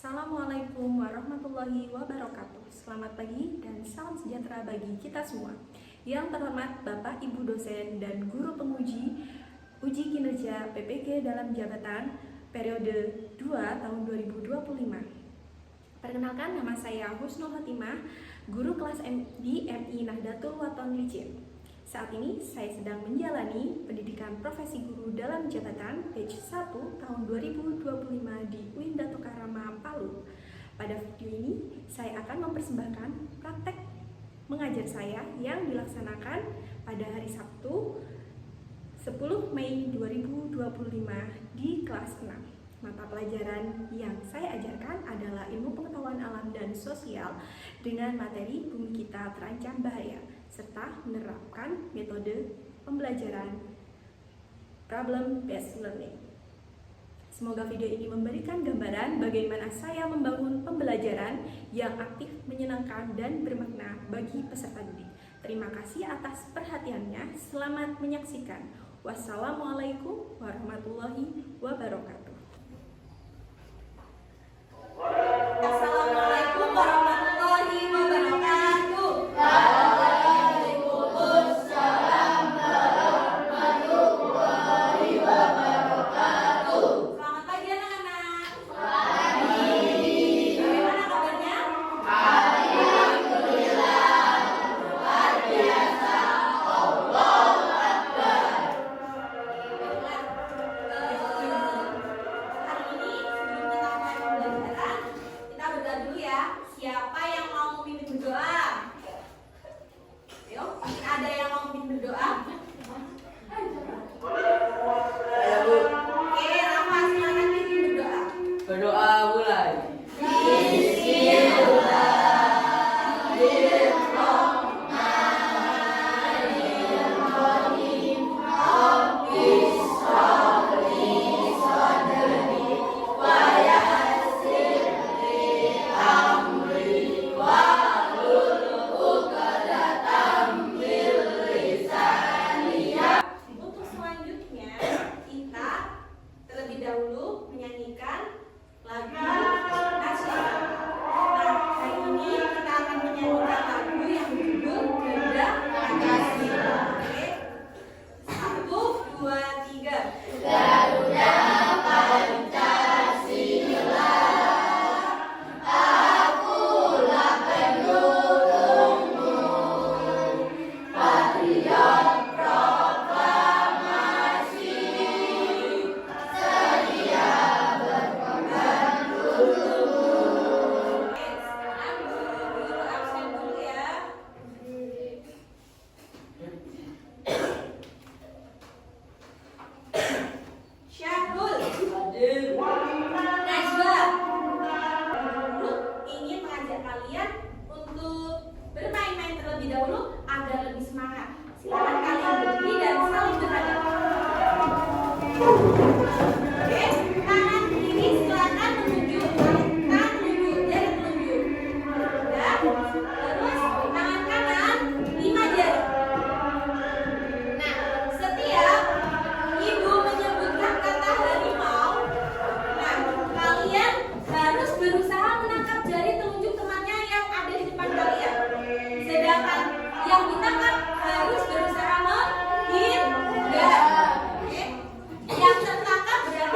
Assalamualaikum warahmatullahi wabarakatuh. Selamat pagi dan salam sejahtera bagi kita semua. Yang terhormat Bapak Ibu dosen dan guru penguji uji kinerja PPG dalam jabatan periode 2 tahun 2025. Perkenalkan, nama saya Husnul Hatimah, guru kelas di MI Nahdlatul Wathon Licin. Saat ini saya sedang menjalani pendidikan profesi guru dalam jabatan batch 1 tahun 2025 di UIN Dato Karama, Palu. Pada video ini saya akan mempersembahkan praktek mengajar saya yang dilaksanakan pada hari Sabtu 10 Mei 2025 di kelas 6. Mata pelajaran yang saya ajarkan adalah ilmu pengetahuan alam dan sosial dengan materi bumi kita terancam bahaya, serta menerapkan metode pembelajaran problem based learning. Semoga video ini memberikan gambaran bagaimana saya membangun pembelajaran yang aktif, menyenangkan, dan bermakna bagi peserta didik. Terima kasih atas perhatiannya. Selamat menyaksikan. Wassalamualaikum warahmatullahi wabarakatuh. Assalamualaikum warahmatullahi wabarakatuh. Waalaikumsalam warahmatullahi wabarakatuh. Selamat pagi anak-anak. Pagi. Bagaimana kabarnya? Alhamdulillah. Luar biasa. Allahu Akbar. Hari ini sebelum kita mulai pembelajaran, kita berdoa dulu ya. Siapa yang mau memimpin berdoa? Ayo, ada yang mau memimpin berdoa? Saya Bu, Oke, Rafa, silakan memimpin berdoa. berdoa mulai. Untuk selanjutnya, kita terlebih dahulu menyanyikan lagu nasional. Nah, hari ini kita akan menyanyikan lagu yang berjudul Garuda Pancasila. Oke, 1, 2, 3. Garuda Pancasila, akulah pendukungmu, patriot proklamasi, sedia berkorban dulu. Oke, sekarang guru absen dulu ya. Syahrul, Najwa, Guru ingin mengajak kalian untuk bermain-main terlebih dahulu agar lebih semangat. Silakan kalian berdiri dan saling berhadapan. Oke, kanan kiri silakan menunjuk, kanan menunjuk, jari telunjuk. Ya, terus tangan kanan 5 jari. Nah, setiap ibu menyebutkan kata harimau, nah kalian harus berusaha menangkap jari telunjuk temannya yang ada di depan kalian. Sedangkan yang ditangkap harus berusaha menghindar. Oke? Yang tertangkap berarti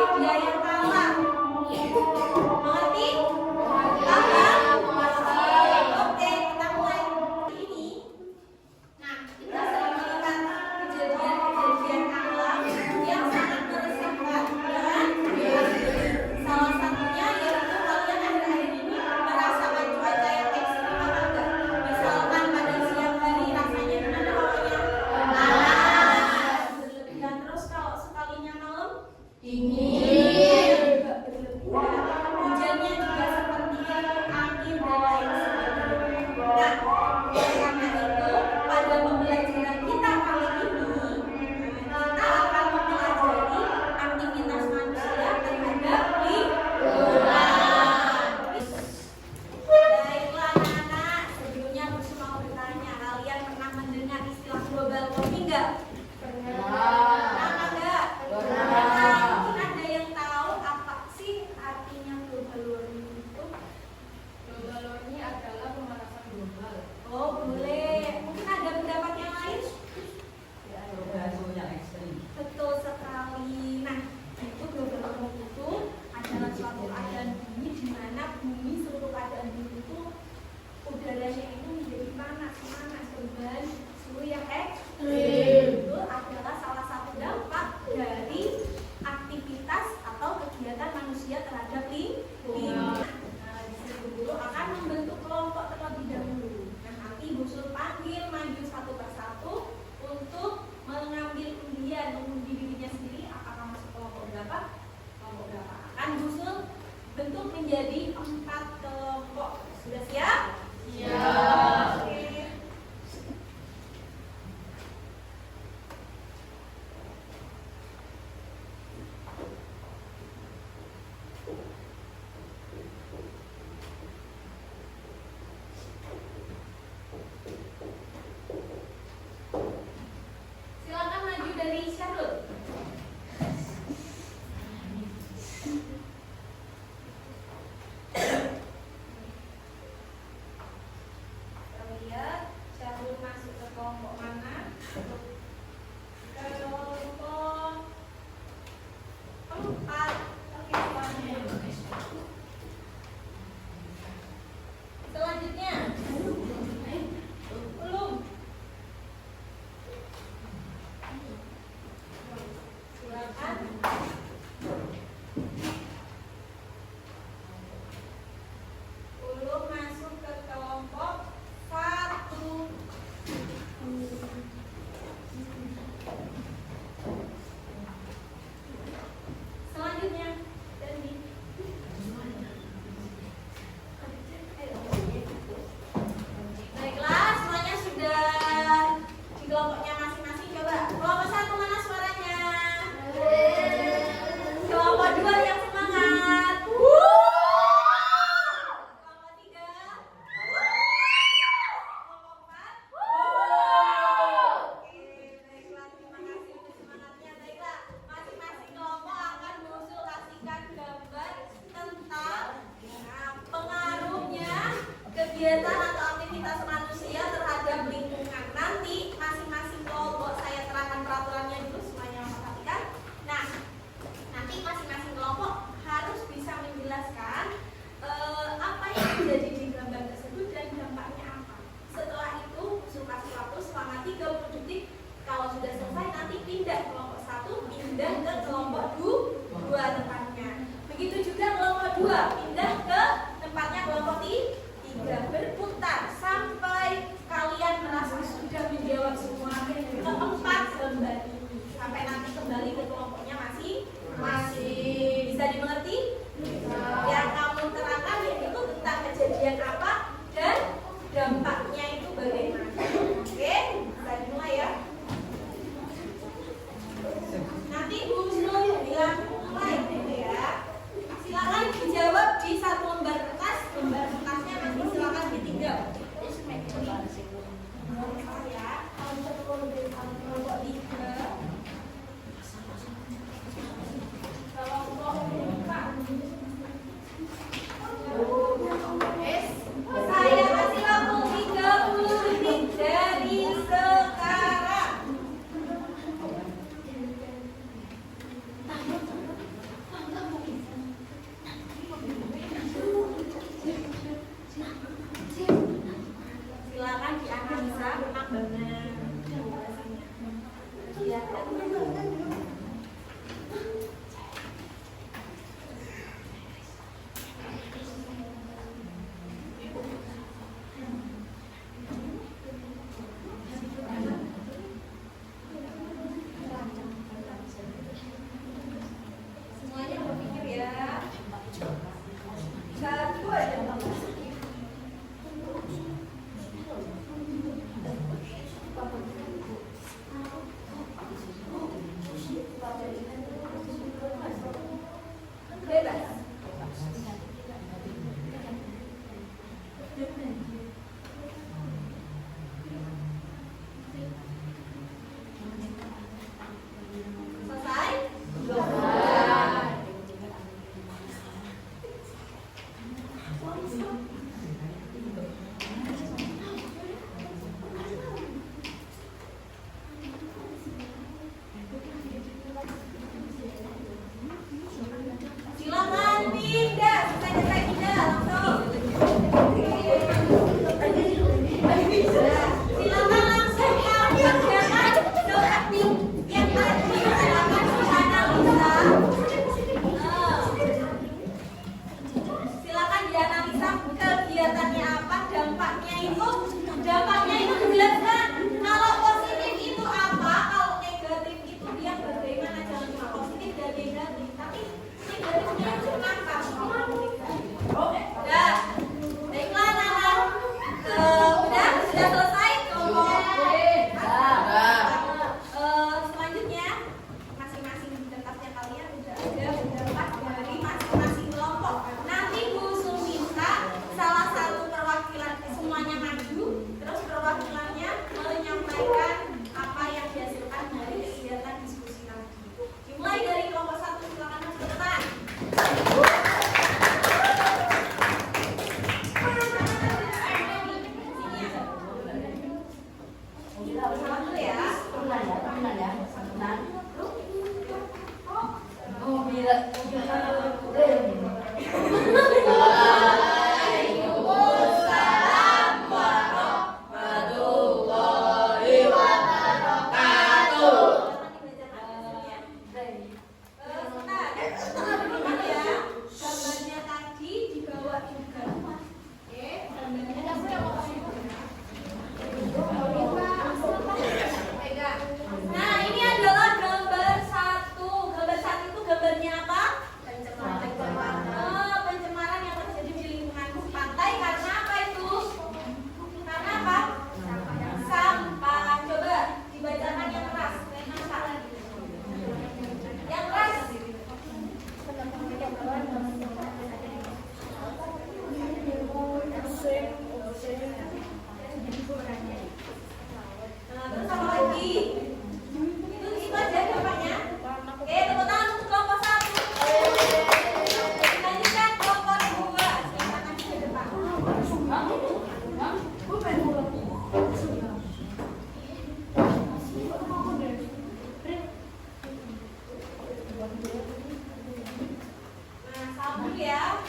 Kelompok 2 yang semangat. Kelompok 3. Kelompok 4. Oke, baiklah, terima kasih untuk semangatnya. Baiklah, masing-masing kelompok akan mengusulkan gambar tentang pengaruhnya kegiatan atau aktivitas manusia terhadap lingkungan. Nanti masing-masing kelompok saya terangkan peraturannya dulu, semuanya memperhatikan. Nah, nanti masing-masing kelompok harus bisa menjelaskan apa yang terjadi di gambar tersebut dan dampaknya apa. Setelah itu suka waktu selama 30 detik. Kalau sudah selesai nanti pindah kelompok 1, pindah ke kelompok 2 tempatnya. Begitu juga kelompok 2 pindah ke tempatnya kelompok 3, berputar sampai kalian merasa sudah menjawab semua keempat gambar ini, sampai nanti kembali ke kelompoknya masing-masing. Bisa dimengerti? Yang kamu terangkan yaitu tentang kejadian apa dan dampaknya itu bagaimana. Oke, bisa dimulai ya. Nanti Bu Husnul bilang mulai ya. Silakan dijawab di satu lembar kertas. Lembar kertasnya nanti silakan ditinggal. Ya, kelompok 3. Saya kasih waktu 30 detik dari sekarang. Silakan dianalisa benar penjelasannya. Semuanya berpikir ya. Satu aja. Bebas. Selesai? Silakan pindah, selesai pindah langsung. Silakan langsung yang jangan seperti yang tadi. Silakan dianalisa. Silakan dianalisa kegiatannya apa, dampaknya itu dijelaskan. Kalau positif itu apa, kalau negatif itu dia bagaimana, jangan cuma positif dan negatif, tapi negatifnya itu apa? Udah, baiklah anak-anak. Udah selesai kelompok. Selanjutnya masing-masing kertasnya kalian udah ada pendapat dari masing-masing kelompok. Nanti Bu Usul minta salah satu perwakilan semuanya maju, terus perwakilannya menyampaikan apa yang dihasilkan dari kegiatan diskusi nanti. Dimulai dari kelompok 1, silakan Mas ke depan. dulu ya.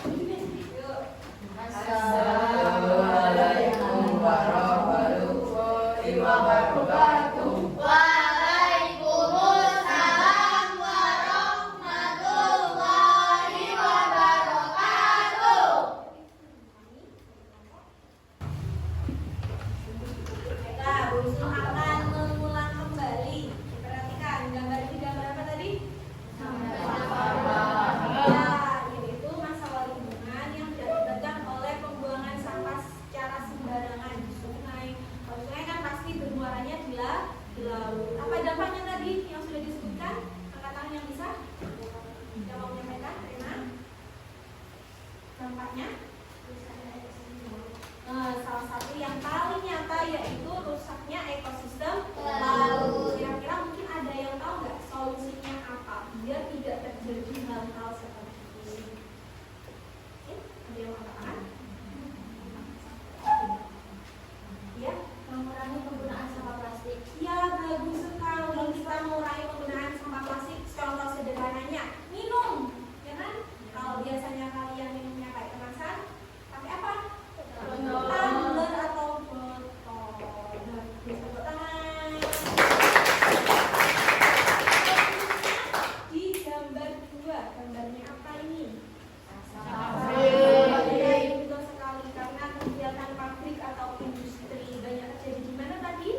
Yuk. Assalamualaikum warahmatullahi wabarakatuh. Waalaikumsalam warahmatullahi wabarakatuh. Baiklah, Bu Husnu akan mengulang kembali. Perhatikan gambar ini, gambar apa tadi? Ya, yaitu masalah lingkungan yang diakibatkan oleh pembuangan sampah secara sembarangan di sungai. Kalau sungai kan pasti bermuaranya di laut. Apa dampaknya tadi yang sudah disebutkan? Angkat tangan yang bisa. Yang mau menyampaikan, Rena? Dampaknya? Salah satu yang paling nyata yaitu rusaknya ekosistem laut. Kira-kira mungkin ada yang tahu nggak solusinya apa biar tidak terjadi hal-hal seperti ini? Ada yang angkat tangan? Ya, Mengurangi penggunaan sampah plastik. ya bagus sekali kita mengurangi penggunaan sampah plastik. Contoh sederhananya minum, ya kan? Kalau biasanya kalian minumnya kayak kemasan, pakai apa? Tumbler atau botol. Bagus, tepuk tangan. Di gambar 2, gambarnya apa ini? Ya, betul sekali karena kegiatan pabrik atau industri banyak terjadi di mana tadi?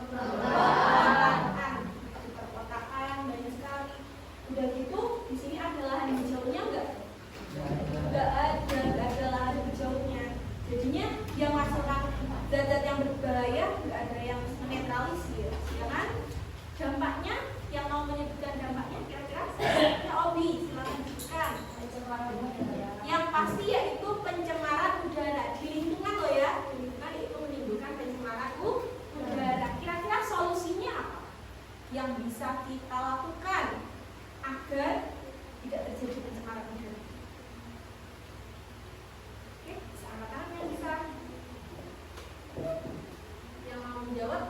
Perkotaan. Di perkotaan banyak sekali. Udah gitu, di sini ada lahan hijaunya enggak? Enggak ada lahan hijaunya. Jadinya yang masukkan zat-zat yang berbahaya enggak ada yang menetralisir, ya kan? Dampaknya, yang mau menyebutkan dampaknya kira-kira? Ya, Obi, silakan sebutkan. Yang pasti yaitu pencemaran udara di lingkungan loh ya. Di lingkungan itu menimbulkan pencemaran udara. Kira-kira solusinya apa yang bisa kita lakukan agar tidak terjadi pencemaran udara? Oke, bisa angkat tangan yang bisa. Yang mau menjawab?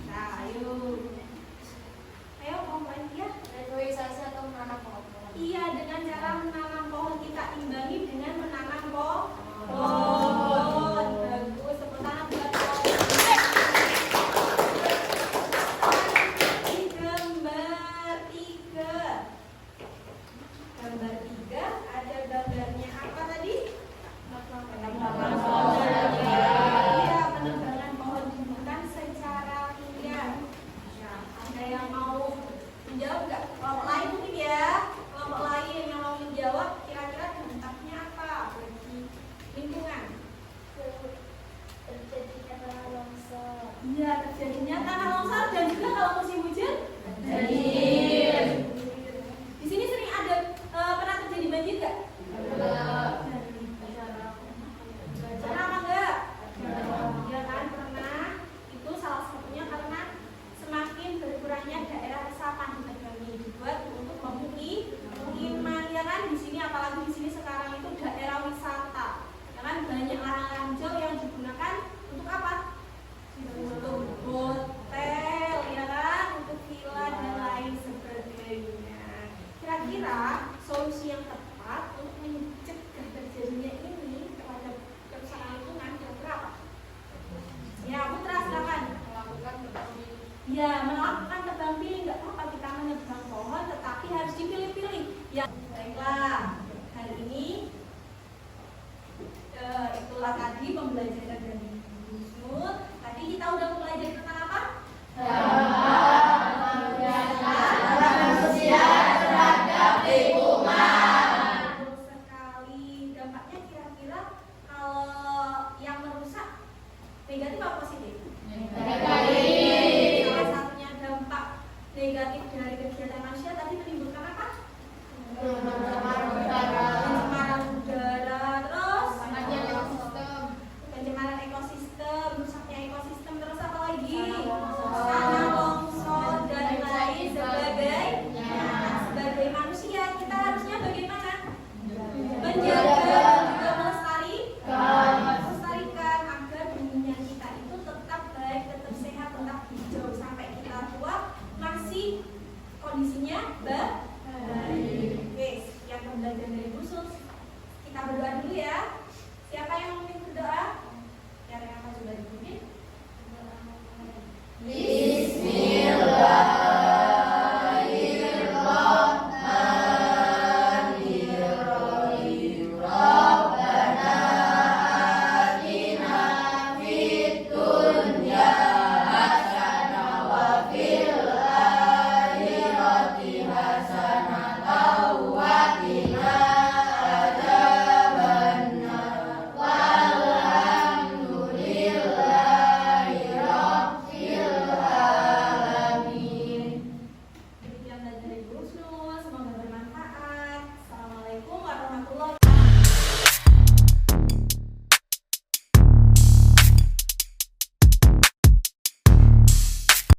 Nah, ayo. Ayo, kelompok ini ya. Revitalisasi atau menanam pohon. Iya, dengan cara menanam pohon kita imbangi dengan menanam pohon. Bagus, tepuk tangan buat pohon. Di gambar 3. Gambar 3 ada gambarnya apa tadi? Iya, penebangan pohon bukan secara liar. Nah, ada yang mau menjawab nggak? Kelompok lain mungkin ya. Kelompok lain yang mau menjawab kira-kira dampaknya apa bagi lingkungan? Terjadinya tanah longsor. Iya, terjadinya tanah longsor dan juga kalau musim hujan Banjir. Di sini sering ada pernah terjadi banjir nggak? Pernah apa enggak? Ya kan pernah. Itu salah satunya karena semakin berkurangnya daerah resapan kami dibuat untuk pemukiman ya kan. Di sini apalagi di sini sekarang itu daerah wisata. Ya kan banyak lahan hijau yang digunakan untuk apa? Untuk hotel ya kan, untuk villa dan lain sebagainya. Kira-kira solusi yang tepat untuk mencegah terjadinya ini terhadap kerusakan lingkungan kira-kira apa? Ya, Putra silakan. Ya, melakukan tebang pilih nggak apa-apa kita menebang pohon, tetapi harus dipilih-pilih. Ya, baiklah. Hari ini itulah tadi pembelajaran dari Bu Husnu. Tadi kita udah belajar tentang apa? Manusia terhadap lingkungan. Betul sekali. Dampaknya kira-kira kalau yang merusak negatif atau positif? Negatif. Salah satunya dampak negatif dari kegiatan manusia tadi menimbulkan apa?